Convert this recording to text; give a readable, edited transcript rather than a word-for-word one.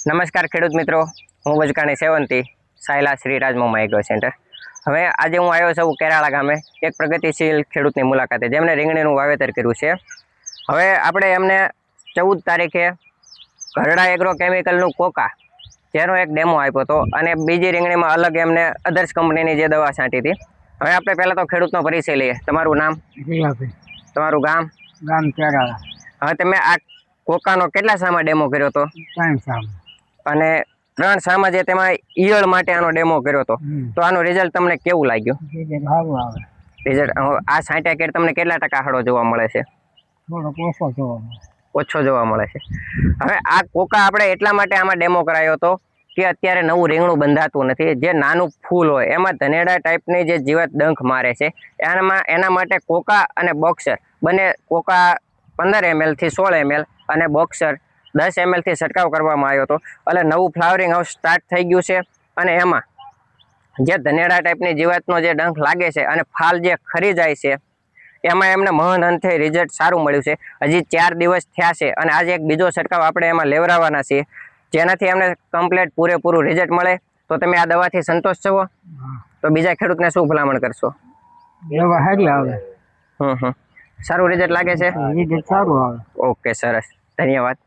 નમસ્કાર ખેડૂત મિત્રો, હું વજકાણી સેવંતી, સાયલા શ્રી રાજમોમાં એગ્રો સેન્ટર. હવે આજે હું આવ્યો છું કેરાળા ગામે એક પ્રગતિશીલ ખેડૂતની મુલાકાતે, જેમણે રીંગણીનું વાવેતર કર્યું છે. હવે આપણે એમને 14 તારીખે ઘરડા એગ્રો કેમિકલનું કોકા જેનો એક ડેમો આપ્યો હતો, અને બીજી રીંગણીમાં અલગ એમને અધર્સ કંપનીની જે દવા છાંટી હતી. હવે આપણે પહેલાં તો ખેડૂતનો પરિચય લઈએ. તમારું નામ? તમારું ગામ? ગામ કેરાળા. હવે તમે આ કોકાનો કેટલા સામાં ડેમો કર્યો હતો? 3 સામ. અને 3 સામાં જે તેમાં ઈયળ માટે આનો ડેમો કર્યો હતો, તો આનું રિઝલ્ટ તમને કેવું લાગ્યું? સારું આવે. રિઝલ્ટ આ છાંટ્યા કેર તમને કેટલા ટકા હળો જોવા મળે છે? થોડોક ઓછો જોવા મળે. ઓછો જોવા મળે છે. હવે આ કોકા આપણે એટલા માટે આમાં ડેમો કરાયો હતો કે અત્યારે નવું રીંગણું બંધાતું નથી. જે નાનું ફૂલ હોય એમાં ધનેડા ટાઈપની જે જીવાત ડંખ મારે છે, એના માટે કોકા અને બોક્સર બંને, કોકા 15 ml થી 16 ml અને બોક્સર 10 ml થી છંટકાવ કરવામાં આવ્યો હતો. એટલે નવું ફ્લાવરિંગ હાઉસ સ્ટાર્ટ થઈ ગયું છે, અને એમાં જે ધનેડા ટાઈપની જીવાતનો જે ડંખ લાગે છે અને ફાલ જે ખરી જાય છે, એમાં એમને મહન અંતે રિઝલ્ટ સારું મળ્યું છે. હજી 4 દિવસ થયા છે, અને આજે એક બીજો છંટકાવ આપણે એમાં લેવડાવવાના છીએ, જેનાથી એમને કમ્પ્લીટ પૂરેપૂરું રિઝલ્ટ મળે. તો તમે આ દવાથી સંતોષ છો? તો બીજા ખેડૂતને શું ભલામણ કરશો? દવા સારી આવે. સારું રિઝલ્ટ લાગે છે? રિઝલ્ટ સારું આવે. ઓકે, સરસ, ધન્યવાદ.